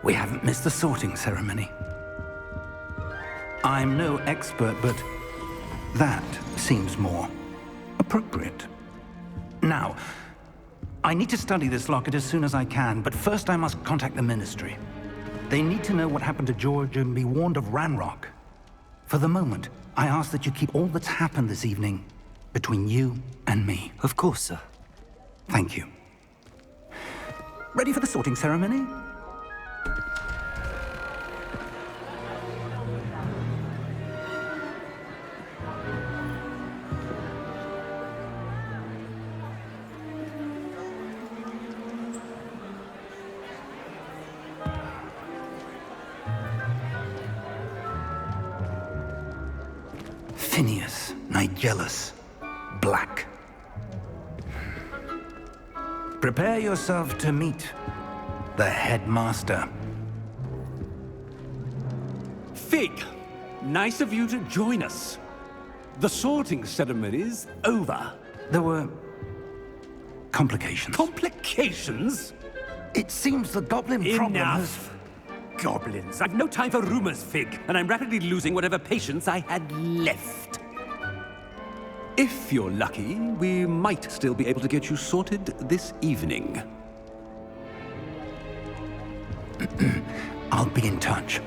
We haven't missed the sorting ceremony. I'm no expert, but that seems more appropriate. Now, I need to study this locket as soon as I can, but first I must contact the Ministry. They need to know what happened to George and be warned of Ranrock. For the moment, I ask that you keep all that's happened this evening between you and me. Of course, sir. Thank you. Ready for the sorting ceremony? Phineas, Nigellus, Black. Prepare yourself to meet the headmaster. Fig, nice of you to join us. The sorting ceremony's over. There were complications. Complications? It seems the goblin problem has... Enough! Goblins. I've no time for rumors, Fig, and I'm rapidly losing whatever patience I had left. If you're lucky, we might still be able to get you sorted this evening. I'll be in touch.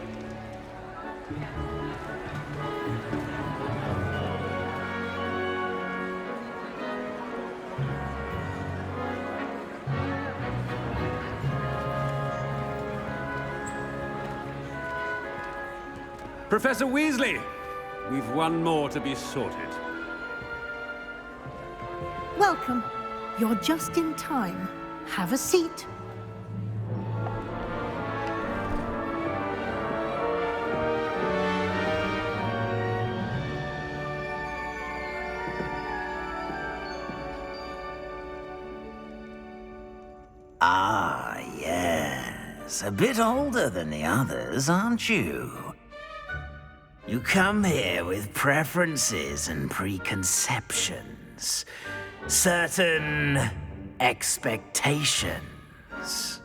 Professor Weasley, we've one more to be sorted. Welcome. You're just in time. Have a seat. Ah, yes. A bit older than the others, aren't you? You come here with preferences and preconceptions. Certain expectations.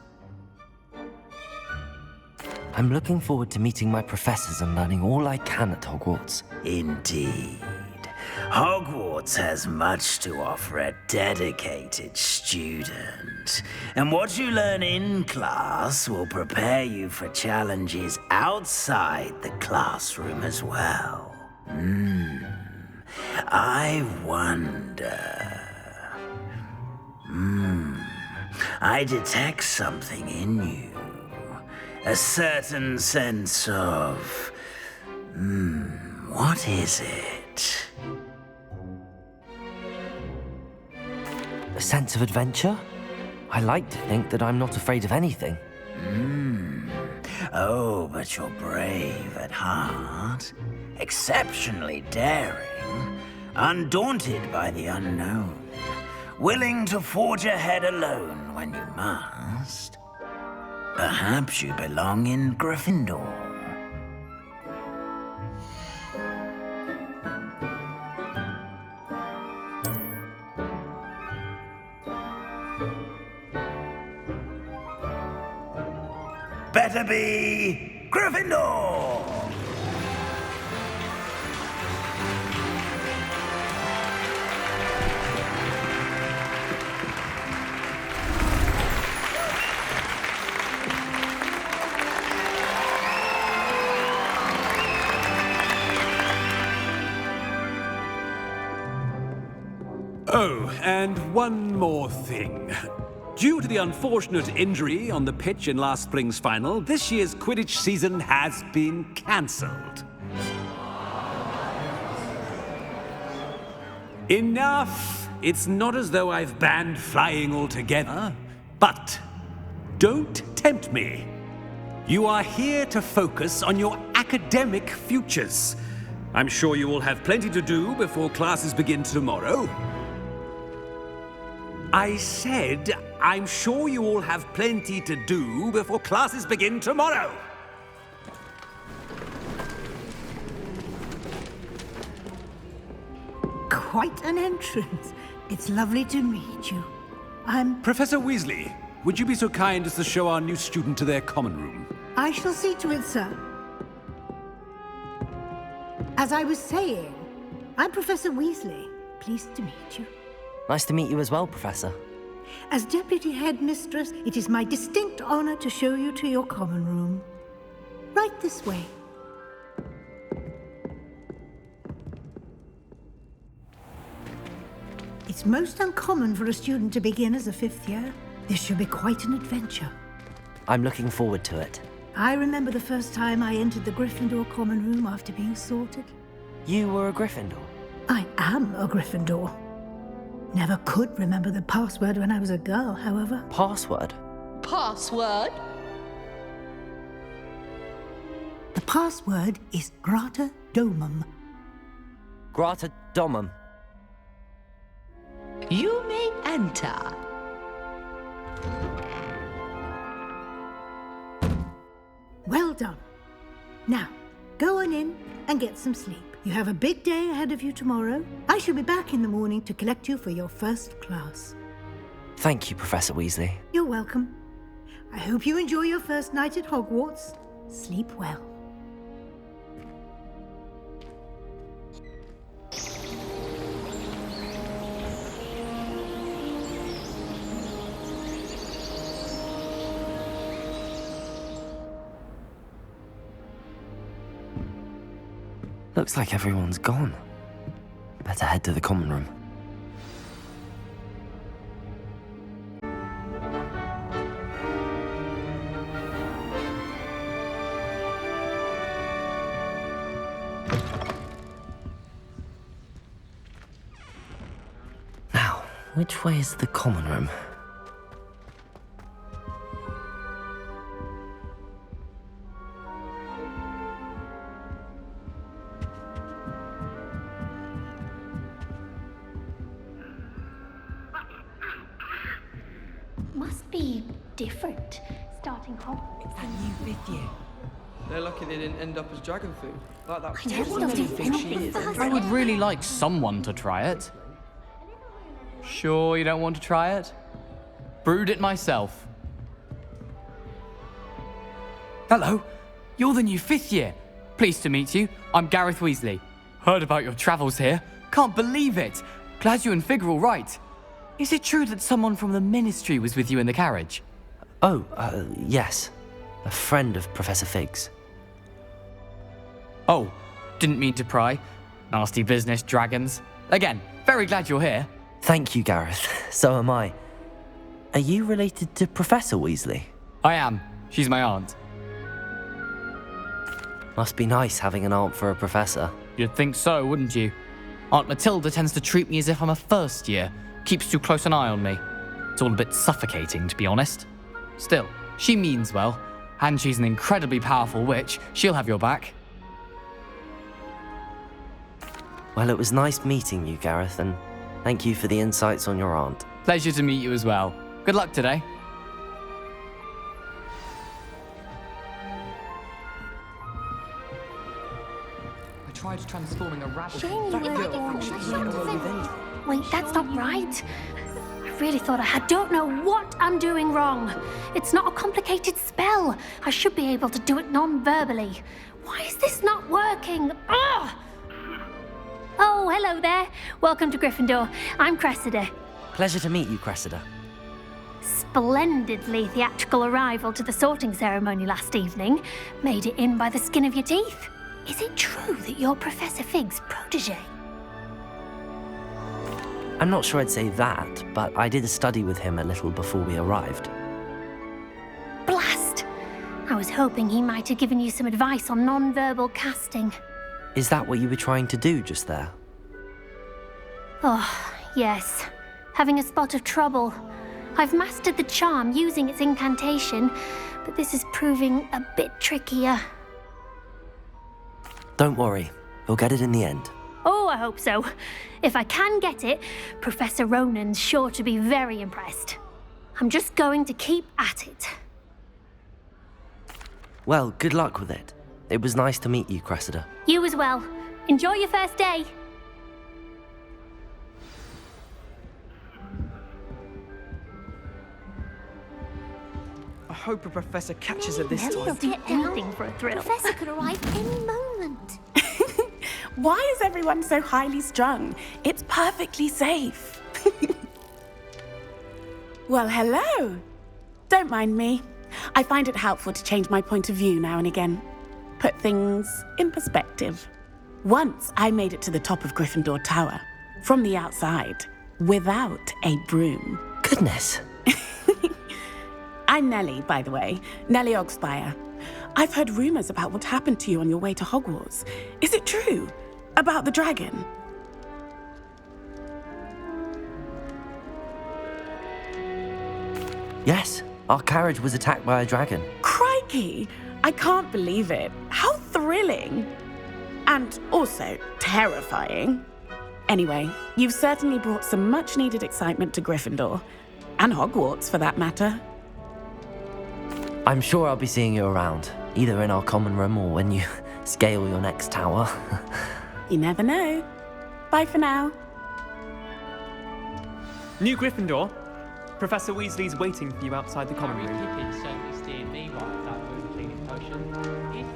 I'm looking forward to meeting my professors and learning all I can at Hogwarts. Indeed. Hogwarts has much to offer a dedicated student. And what you learn in class will prepare you for challenges outside the classroom as well. I wonder... I detect something in you. A certain sense of... what is it? A sense of adventure? I like to think that I'm not afraid of anything. Oh, but you're brave at heart. Exceptionally daring. Undaunted by the unknown. Willing to forge ahead alone when you must. Perhaps you belong in Gryffindor. Better be Gryffindor! Oh, and one more thing. Due to the unfortunate injury on the pitch in last spring's final, this year's Quidditch season has been cancelled. Enough! It's not as though I've banned flying altogether, but don't tempt me. You are here to focus on your academic futures. I'm sure you will have plenty to do before classes begin tomorrow. I said, I'm sure you all have plenty to do before classes begin tomorrow. Quite an entrance. It's lovely to meet you. I'm... Professor Weasley, would you be so kind as to show our new student to their common room? I shall see to it, sir. As I was saying, I'm Professor Weasley. Pleased to meet you. Nice to meet you as well, Professor. As Deputy Headmistress, it is my distinct honor to show you to your common room. Right this way. It's most uncommon for a student to begin as a fifth year. This should be quite an adventure. I'm looking forward to it. I remember the first time I entered the Gryffindor common room after being sorted. You were a Gryffindor? I am a Gryffindor. Never could remember the password when I was a girl, however. Password? Password? The password is Grata Domum. Grata Domum. You may enter. Well done. Now, go on in and get some sleep. You have a big day ahead of you tomorrow. I shall be back in the morning to collect you for your first class. Thank you, Professor Weasley. You're welcome. I hope you enjoy your first night at Hogwarts. Sleep well. Looks like everyone's gone. Better head to the common room. Now, which way is the common room? Must be different, starting Hogwarts. They're lucky they didn't end up as dragon food. Like that. I don't want to think she is. I would really like someone to try it. Sure you don't want to try it? Brewed it myself. Hello, you're the new fifth year. Pleased to meet you. I'm Gareth Weasley. Heard about your travels here. Can't believe it. Glad you and Fig are all right. Is it true that someone from the Ministry was with you in the carriage? Oh, yes. A friend of Professor Fig's. Oh, didn't mean to pry. Nasty business, dragons. Again, very glad you're here. Thank you, Gareth. So am I. Are you related to Professor Weasley? I am. She's my aunt. Must be nice having an aunt for a professor. You'd think so, wouldn't you? Aunt Matilda tends to treat me as if I'm a first year. Keeps too close an eye on me. It's all a bit suffocating, to be honest. Still, she means well, and she's an incredibly powerful witch. She'll have your back. Well, it was nice meeting you, Gareth, and thank you for the insights on your aunt. Pleasure to meet you as well. Good luck today. I tried transforming a rabbit. Shame you Wait, that's not right. I really thought I don't know what I'm doing wrong. It's not a complicated spell. I should be able to do it non-verbally. Why is this not working? Ugh! Oh, hello there. Welcome to Gryffindor. I'm Cressida. Pleasure to meet you, Cressida. Splendidly theatrical arrival to the sorting ceremony last evening. Made it in by the skin of your teeth. Is it true that you're Professor Fig's protege? I'm not sure I'd say that, but I did study with him a little before we arrived. Blast! I was hoping he might have given you some advice on non-verbal casting. Is that what you were trying to do just there? Oh, yes. Having a spot of trouble. I've mastered the charm using its incantation, but this is proving a bit trickier. Don't worry, we'll get it in the end. Oh, I hope so. If I can get it, Professor Ronan's sure to be very impressed. I'm just going to keep at it. Well, good luck with it. It was nice to meet you, Cressida. You as well. Enjoy your first day. hope a professor catches her this Nelly will time. do anything for a thrill. Professor could arrive any moment. Why is everyone so highly strung? It's perfectly safe. Well, hello. Don't mind me. I find it helpful to change my point of view now and again. Put things in perspective. Once I made it to the top of Gryffindor Tower, from the outside, without a broom. Goodness. I'm Nellie, by the way. Nellie Ogspire. I've heard rumors about what happened to you on your way to Hogwarts. Is it true? About the dragon? Yes, our carriage was attacked by a dragon. Crikey! I can't believe it. How thrilling! And also terrifying. Anyway, you've certainly brought some much-needed excitement to Gryffindor. And Hogwarts, for that matter. I'm sure I'll be seeing you around, either in our common room or when you scale your next tower. You never know. Bye for now. New Gryffindor. Professor Weasley's waiting for you outside the common room. Pippin certainly steered me right with that wound-cleaning potion. If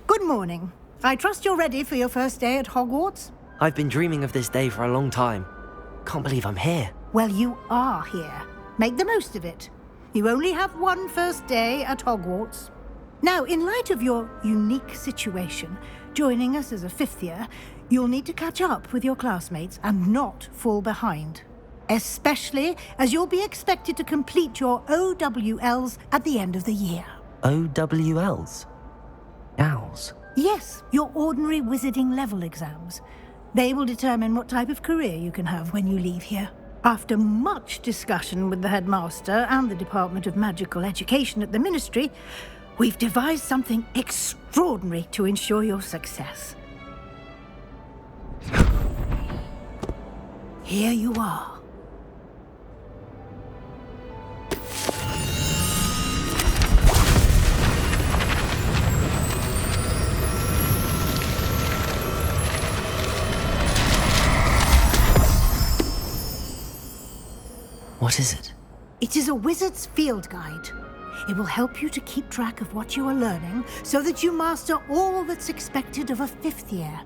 Good morning. I trust you're ready for your first day at Hogwarts? I've been dreaming of this day for a long time. Can't believe I'm here. Well, you are here. Make the most of it. You only have one first day at Hogwarts. Now, in light of your unique situation, joining us as a fifth year, you'll need to catch up with your classmates and not fall behind. Especially as you'll be expected to complete your OWLs at the end of the year. OWLs? Owls? Yes, your ordinary wizarding level exams. They will determine what type of career you can have when you leave here. After much discussion with the headmaster and the Department of Magical Education at the Ministry, we've devised something extraordinary to ensure your success. Here you are. What is it? It is a wizard's field guide. It will help you to keep track of what you are learning so that you master all that's expected of a fifth year.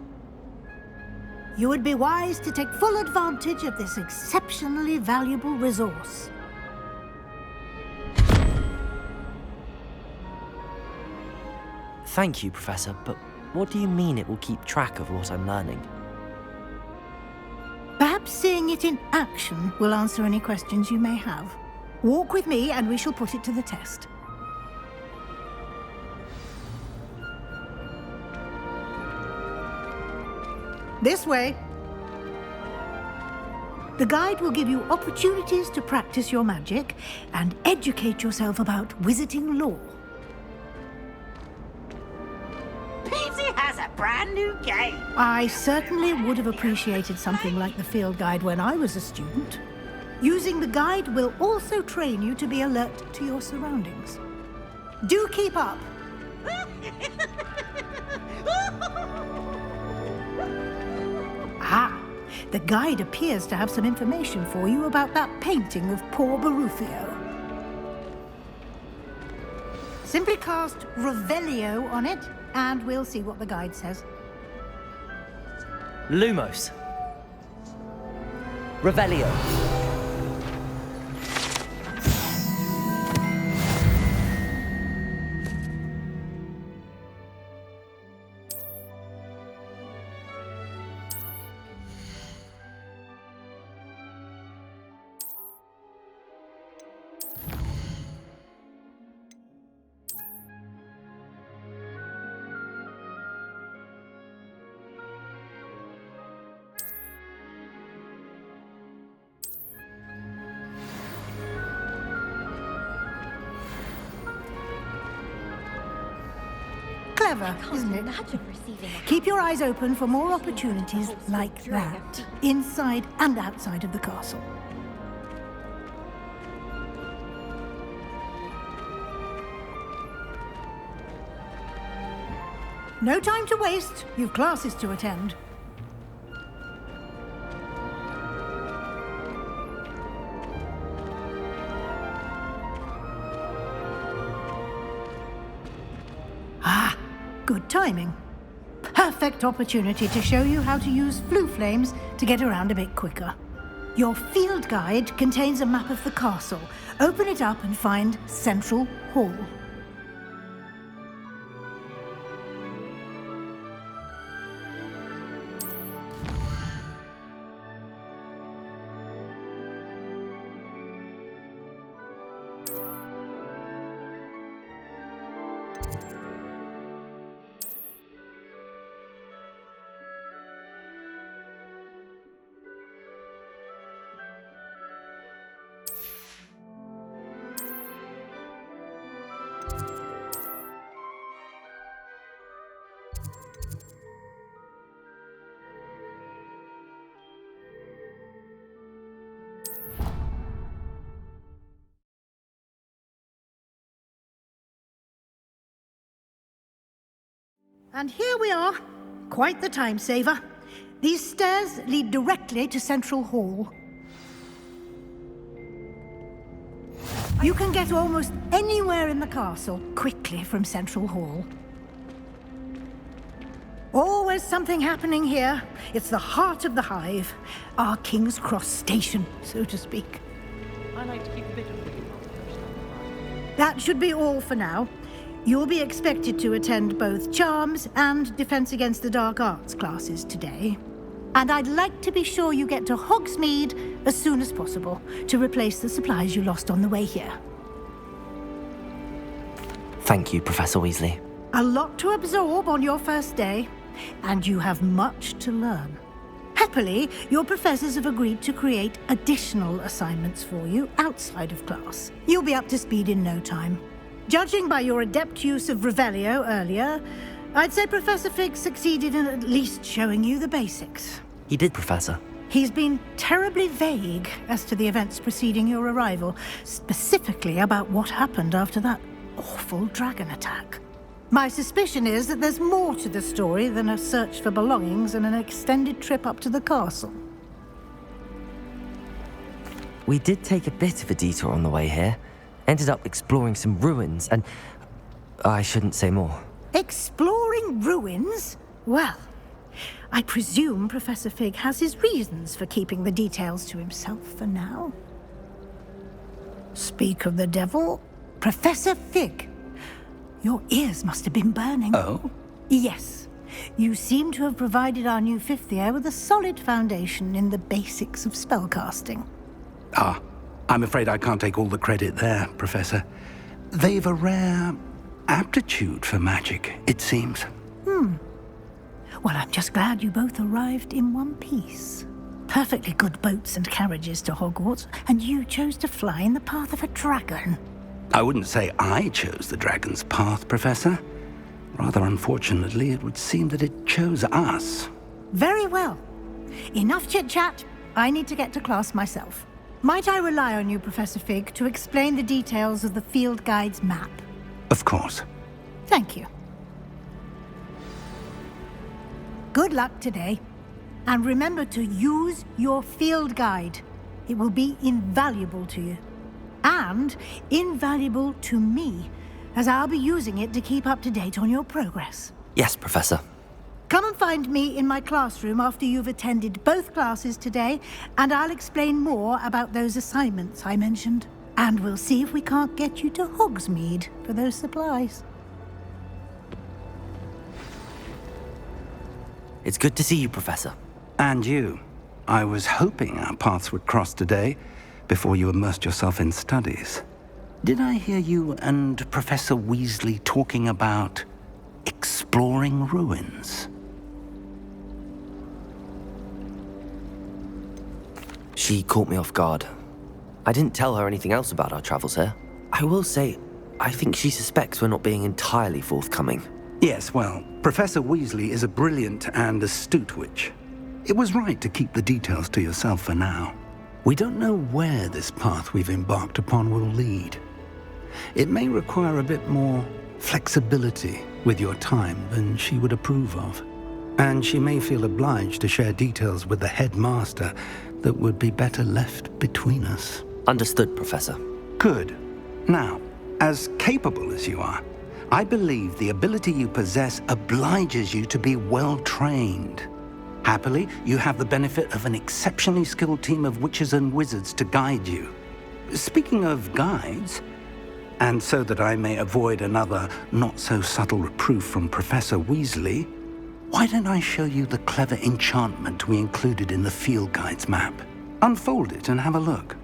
You would be wise to take full advantage of this exceptionally valuable resource. Thank you, Professor, but what do you mean it will keep track of what I'm learning? Perhaps seeing it in action will answer any questions you may have. Walk with me and we shall put it to the test. This way. The guide will give you opportunities to practice your magic and educate yourself about wizarding lore. Peavesy has a brand new game. I certainly would have appreciated something like the field guide when I was a student. Using the guide will also train you to be alert to your surroundings. Do keep up. Ah, the guide appears to have some information for you about that painting of poor Barufio. Simply cast Revelio on it, and we'll see what the guide says. Lumos. Revelio. Clever, isn't it? Keep your eyes open for more opportunities like that, inside and outside of the castle. no time to waste. You've classes to attend. Ah, good timing. Perfect opportunity to show you how to use flue flames to get around a bit quicker. Your field guide contains a map of the castle. Open it up and find Central Hall. And here we are. Quite the time saver. These stairs lead directly to Central Hall. You can get almost anywhere in the castle quickly from Central Hall. Always something happening here. It's the heart of the hive. Our King's Cross station, so to speak. I like to keep a bit of thinking on the first. That should be all for now. You'll be expected to attend both Charms and Defense Against the Dark Arts classes today. And I'd like to be sure you get to Hogsmeade as soon as possible to replace the supplies you lost on the way here. Thank you, Professor Weasley. A lot to absorb on your first day, and you have much to learn. Happily, your professors have agreed to create additional assignments for you outside of class. You'll be up to speed in no time. Judging by your adept use of Revelio earlier, I'd say Professor Fig succeeded in at least showing you the basics. He did, Professor. He's been terribly vague as to the events preceding your arrival, specifically about what happened after that awful dragon attack. My suspicion is that there's more to the story than a search for belongings and an extended trip up to the castle. We did take a bit of a detour on the way here. Ended up exploring some ruins, and I shouldn't say more. Exploring ruins? Well, I presume Professor Fig has his reasons for keeping the details to himself for now. Speak of the devil, Professor Fig. Your ears must have been burning. Oh? Yes. You seem to have provided our new fifth year with a solid foundation in the basics of spellcasting. Ah, I'm afraid I can't take all the credit there, Professor. They've a rare aptitude for magic, it seems. Well, I'm just glad you both arrived in one piece. Perfectly good boats and carriages to Hogwarts, and you chose to fly in the path of a dragon. I wouldn't say I chose the dragon's path, Professor. Rather unfortunately, it would seem that it chose us. Very well. Enough chit-chat. I need to get to class myself. Might I rely on you, Professor Fig, to explain the details of the field guide's map? Of course. Thank you. Good luck today. And remember to use your field guide. It will be invaluable to you. And invaluable to me, as I'll be using it to keep up to date on your progress. Yes, Professor. Come and find me in my classroom after you've attended both classes today, and I'll explain more about those assignments I mentioned. And we'll see if we can't get you to Hogsmeade for those supplies. It's good to see you, Professor. And you. I was hoping our paths would cross today, before you immersed yourself in studies. Did I hear you and Professor Weasley talking about exploring ruins? She caught me off guard. I didn't tell her anything else about our travels here. I will say, I think she suspects we're not being entirely forthcoming. Yes, well, Professor Weasley is a brilliant and astute witch. It was right to keep the details to yourself for now. We don't know where this path we've embarked upon will lead. It may require a bit more flexibility with your time than she would approve of. And she may feel obliged to share details with the headmaster that would be better left between us. Understood, Professor. Good. Now, as capable as you are, I believe the ability you possess obliges you to be well-trained. Happily, you have the benefit of an exceptionally skilled team of witches and wizards to guide you. Speaking of guides, and so that I may avoid another not-so-subtle reproof from Professor Weasley, why don't I show you the clever enchantment we included in the field guide's map? Unfold it and have a look.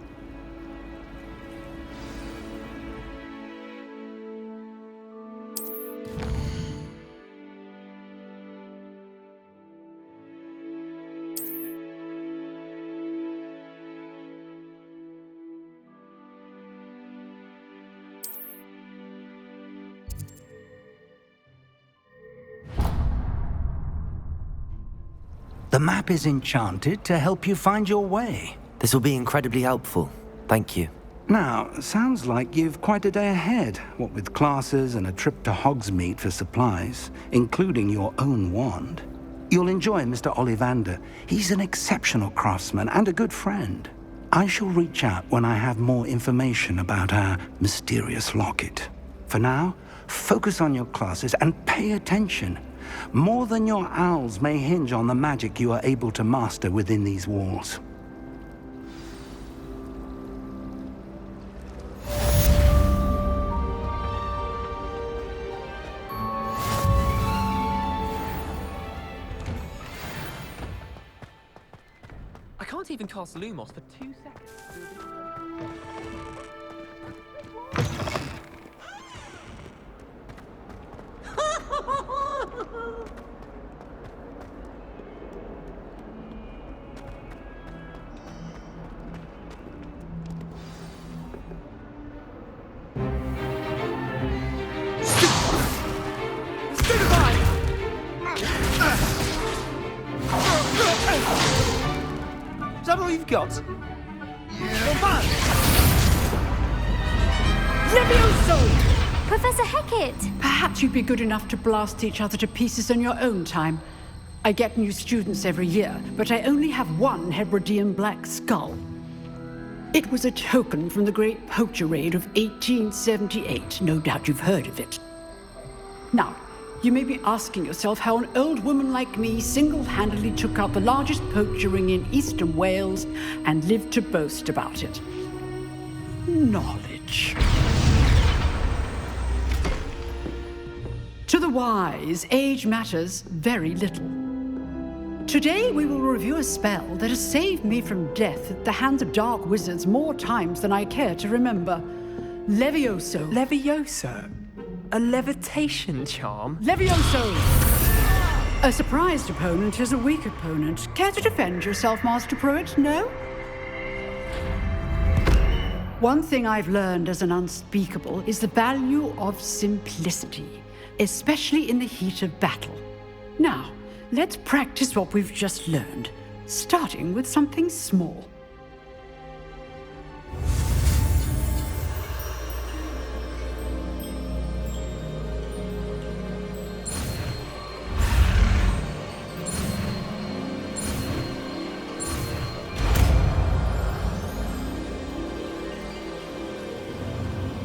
The map is enchanted to help you find your way. This will be incredibly helpful. Thank you. Now, sounds like you've quite a day ahead, what with classes and a trip to Hogsmeade for supplies, including your own wand. You'll enjoy Mr. Ollivander. He's an exceptional craftsman and a good friend. I shall reach out when I have more information about our mysterious locket. For now, focus on your classes and pay attention. More than your owls may hinge on the magic you are able to master within these walls. I can't even cast Lumos for 2 seconds. Is that all you've got? Levioso! Professor Hecat! Perhaps you'd be good enough to blast each other to pieces on your own time. I get new students every year, but I only have one Hebridean black skull. It was a token from the Great Poacher Raid of 1878. No doubt you've heard of it. Now, you may be asking yourself how an old woman like me single-handedly took out the largest poacher ring in eastern Wales and lived to boast about it. Knowledge. To the wise, age matters very little. Today we will review a spell that has saved me from death at the hands of dark wizards more times than I care to remember. Levioso. Levioso? A levitation charm? Levioso! A surprised opponent is a weak opponent. Care to defend yourself, Master Pruitt? No? One thing I've learned as an unspeakable is the value of simplicity, especially in the heat of battle. Now, let's practice what we've just learned, starting with something small.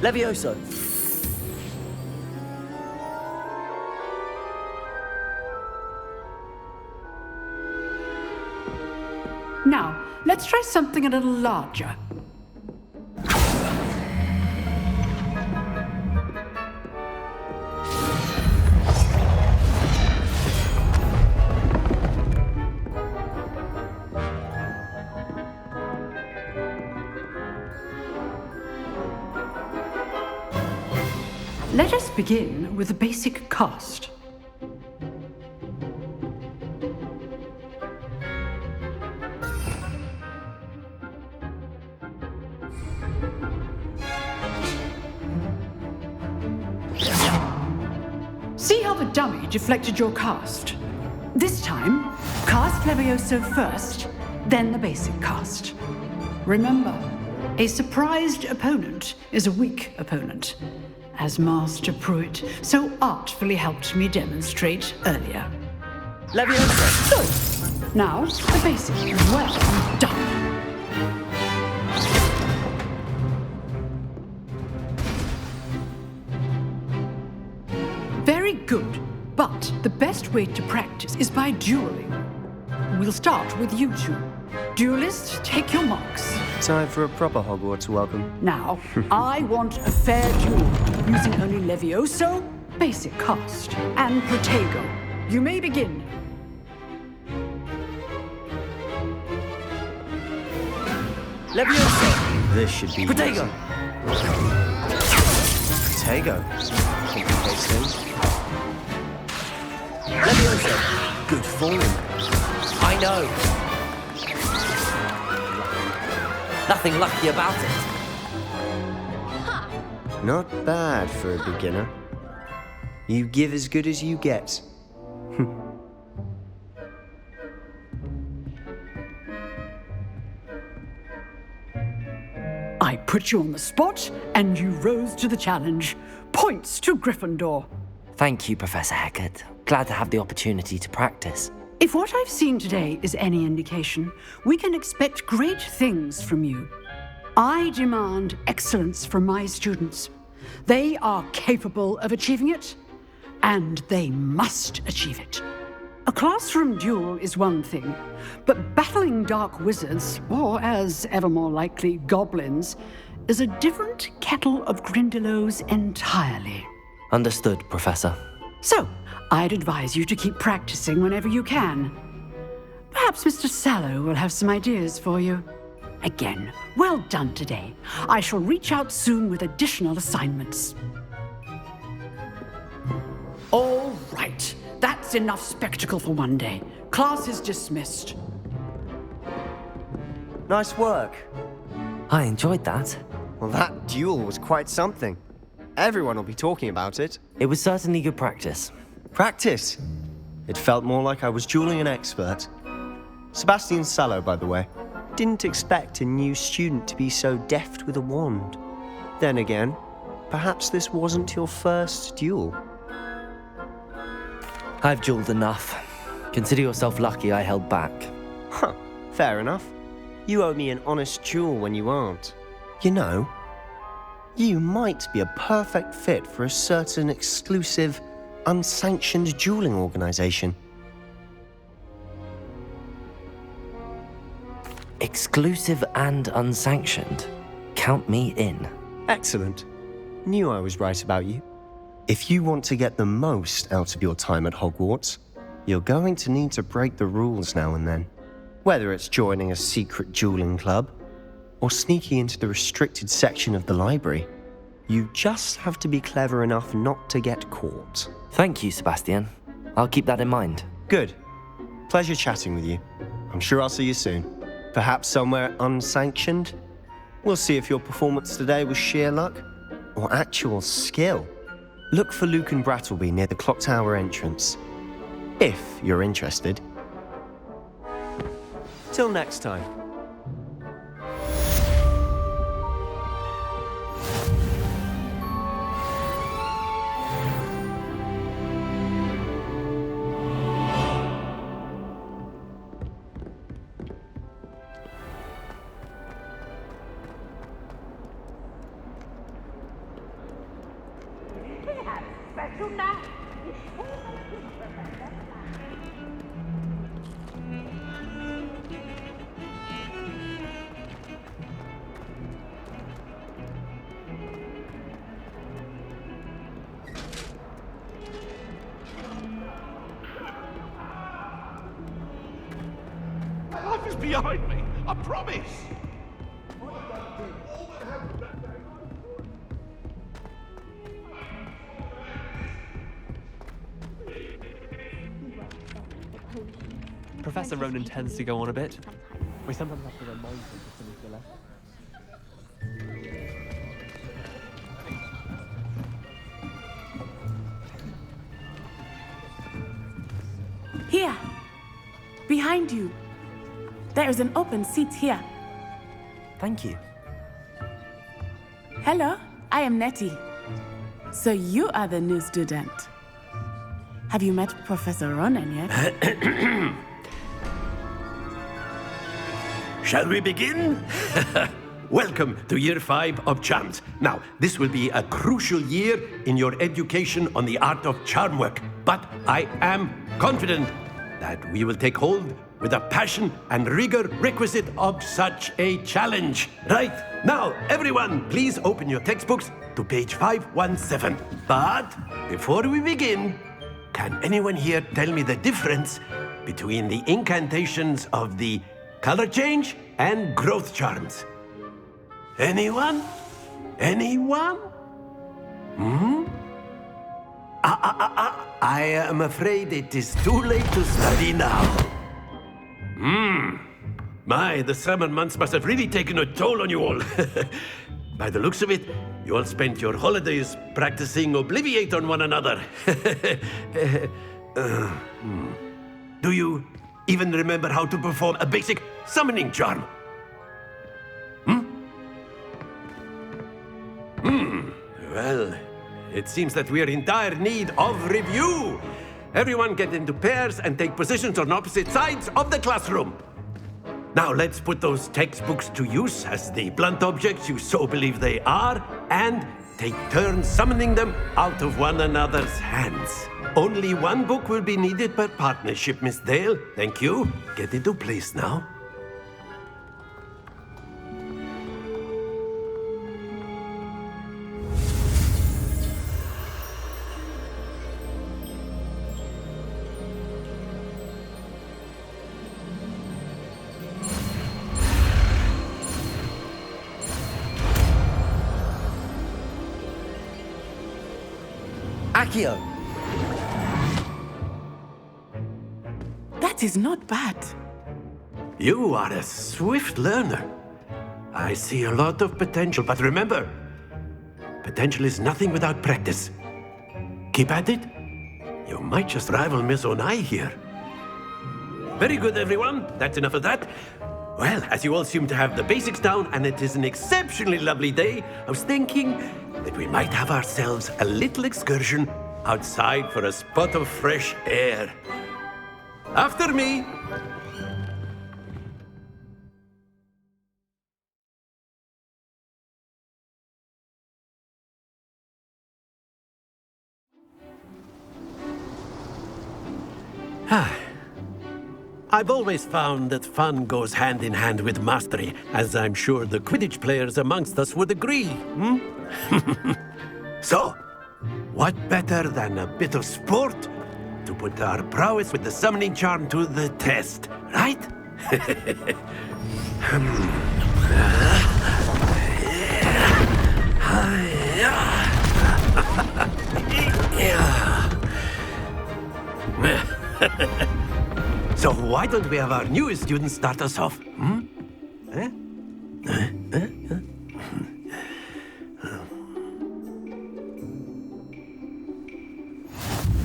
Levioso! Now, let's try something a little larger. Let us begin with the basic cast. See how the dummy deflected your cast? This time, cast Levioso first, then the basic cast. Remember, a surprised opponent is a weak opponent. as Master Pruitt so artfully helped me demonstrate earlier. Leviosa! Good. Now, the basic. Well done. Very good. But the best way to practice is by dueling. We'll start with you two. Duelists, take your marks. Time for a proper Hogwarts welcome. Now, I want a fair duel, using only Levioso, basic cast, and Protego. You may begin. Leviosa! This should be Protego! Protego. Complicates things. Leviosa! Good form. I know. Nothing lucky about it. Not bad for a beginner. You give as good as you get. I put you on the spot, and you rose to the challenge. Points to Gryffindor. Thank you, Professor Hecat. Glad to have the opportunity to practice. If what I've seen today is any indication, we can expect great things from you. I demand excellence from my students. They are capable of achieving it, and they must achieve it. A classroom duel is one thing, but battling dark wizards, or as ever more likely, goblins, is a different kettle of Grindylows entirely. Understood, Professor. So, I'd advise you to keep practicing whenever you can. Perhaps Mr. Sallow will have some ideas for you. Again, well done today. I shall reach out soon with additional assignments. All right. That's enough spectacle for one day. Class is dismissed. Nice work. I enjoyed that. Well, that duel was quite something. Everyone will be talking about it. It was certainly good practice. Practice? It felt more like I was dueling an expert. Sebastian Sallow, by the way. Didn't expect a new student to be so deft with a wand. Then again, perhaps this wasn't your first duel. I've dueled enough. Consider yourself lucky I held back. Huh, fair enough. You owe me an honest duel when you aren't. You know, you might be a perfect fit for a certain exclusive, unsanctioned dueling organization. Exclusive and unsanctioned. Count me in. Excellent. Knew I was right about you. If you want to get the most out of your time at Hogwarts, you're going to need to break the rules now and then. Whether it's joining a secret dueling club, or sneaking into the restricted section of the library, you just have to be clever enough not to get caught. Thank you, Sebastian. I'll keep that in mind. Good. Pleasure chatting with you. I'm sure I'll see you soon. Perhaps somewhere unsanctioned? We'll see if your performance today was sheer luck or actual skill. Look for Luke and Brattleby near the clock tower entrance, if you're interested. Till next time. My life is behind me, I promise. Professor Ronan tends to go on a bit. We sometimes have to remind him to finish the lesson. Here, behind you. There is an open seat here. Thank you. Hello, I am Nettie. So you are the new student. Have you met Professor Ronan yet? Shall we begin? Welcome to Year 5 of Charms. Now, this will be a crucial year in your education on the art of charm work. But I am confident that we will take hold with the passion and rigor requisite of such a challenge. Right, now, everyone, please open your textbooks to page 517. But before we begin, can anyone here tell me the difference between the incantations of the color change and growth charms? Anyone? Anyone? I am afraid it is too late to study now. My, the summer months must have really taken a toll on you all. By the looks of it, you all spent your holidays practicing Obliviate on one another. Do you even remember how to perform a basic summoning charm? Well, it seems that we are in dire need of review. Everyone get into pairs and take positions on opposite sides of the classroom. Now let's put those textbooks to use as the blunt objects you so believe they are, and take turns summoning them out of one another's hands. Only one book will be needed per partnership, Miss Dale. Thank you. Get into place now. Accio! That is not bad. You are a swift learner. I see a lot of potential, but remember, potential is nothing without practice. Keep at it. You might just rival Miss Onai here. Very good, everyone. That's enough of that. Well, as you all seem to have the basics down, and it is an exceptionally lovely day, I was thinking that we might have ourselves a little excursion outside for a spot of fresh air. After me. I've always found that fun goes hand in hand with mastery, as I'm sure the Quidditch players amongst us would agree. So, what better than a bit of sport to put our prowess with the summoning charm to the test, right? So why don't we have our newest student start us off?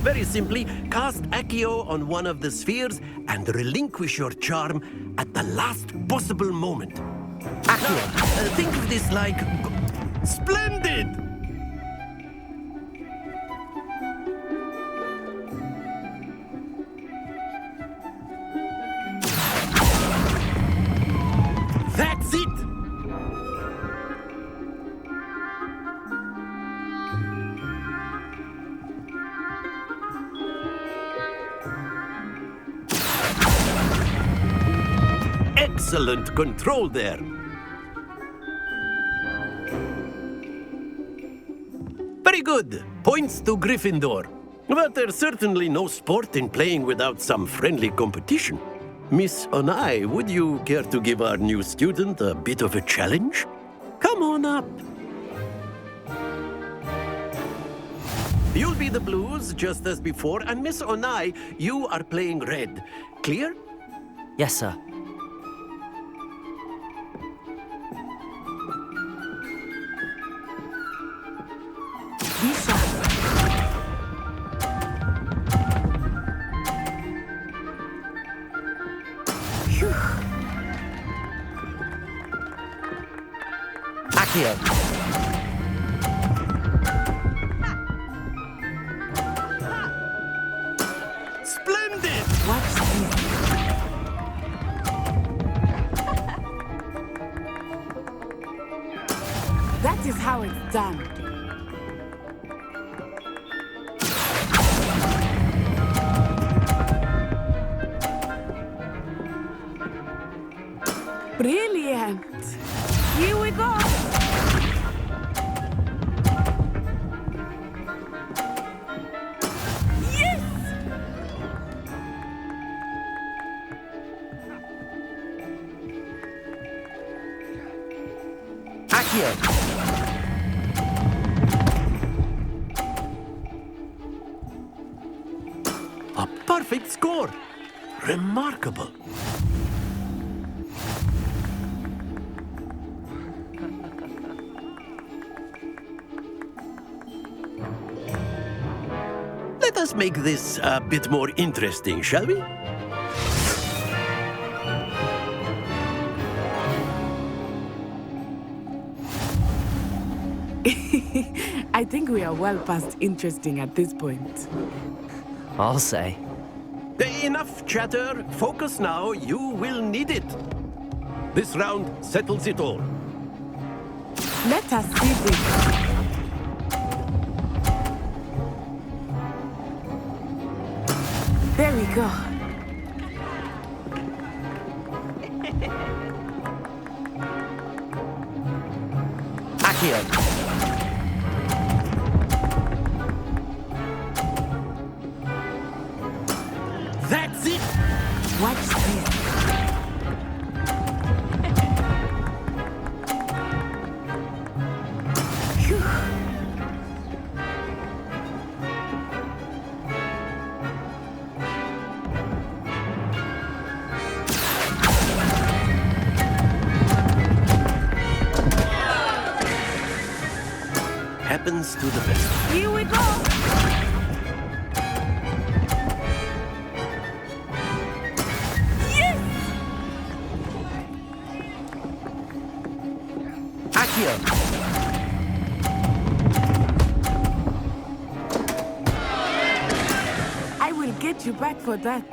Very simply, cast Accio on one of the spheres and relinquish your charm at the last possible moment. Accio, think of this like... Splendid! That's it! Excellent control there. Very good. Points to Gryffindor. But there's certainly no sport in playing without some friendly competition. Miss Onai, would you care to give our new student a bit of a challenge? Come on up. You'll be the blues, just as before, and Miss Onai, you are playing red. Clear? Yes, sir. Accio. That is how it's done. Brilliant. Here we go. Yes! Accio! A perfect score! Remarkable! Let us make this a bit more interesting, shall we? I think we are well past interesting at this point. I'll say. Enough chatter. Focus now. You will need it. This round settles it all. Let us see this. There we go. Accio! That's it! Watch this. Happens to the best. Here we go. Yes! Accio! I will get you back for that.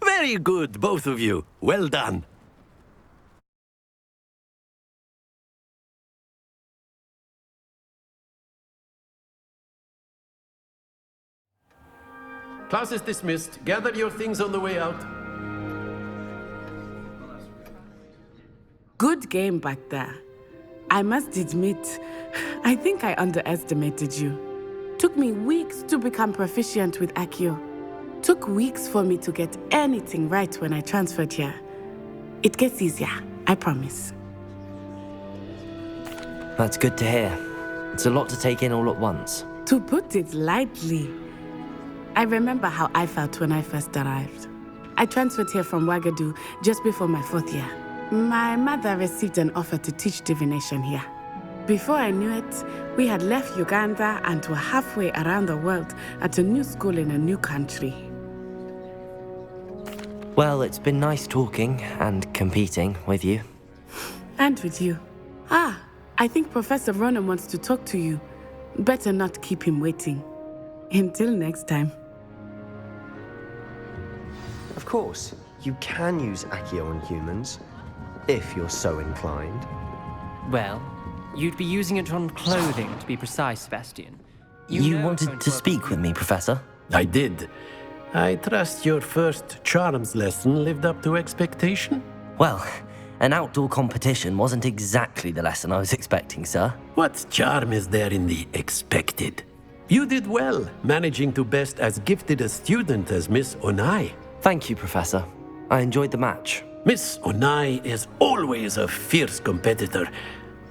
Very good, both of you. Well done. Class is dismissed. Gather your things on the way out. Good game back there. I must admit, I think I underestimated you. Took me weeks to become proficient with Accio. Took weeks for me to get anything right when I transferred here. It gets easier, I promise. That's good to hear. It's a lot to take in all at once. To put it lightly, I remember how I felt when I first arrived. I transferred here from Ouagadougou just before my 4th year. My mother received an offer to teach divination here. Before I knew it, we had left Uganda and were halfway around the world at a new school in a new country. Well, it's been nice talking and competing with you. And with you. Ah, I think Professor Ronan wants to talk to you. Better not keep him waiting. Until next time. Of course, you can use Accio on humans, if you're so inclined. Well, you'd be using it on clothing, to be precise, Sebastian. You wanted to speak with me, Professor? I did. I trust your first charms lesson lived up to expectation? Well, an outdoor competition wasn't exactly the lesson I was expecting, sir. What charm is there in the expected? You did well, managing to best as gifted a student as Miss Onai. Thank you, Professor. I enjoyed the match. Miss Onai is always a fierce competitor,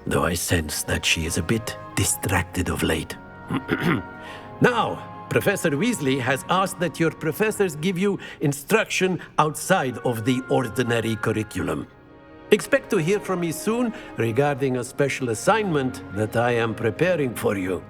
though I sense that she is a bit distracted of late. Now, Professor Weasley has asked that your professors give you instruction outside of the ordinary curriculum. Expect to hear from me soon regarding a special assignment that I am preparing for you.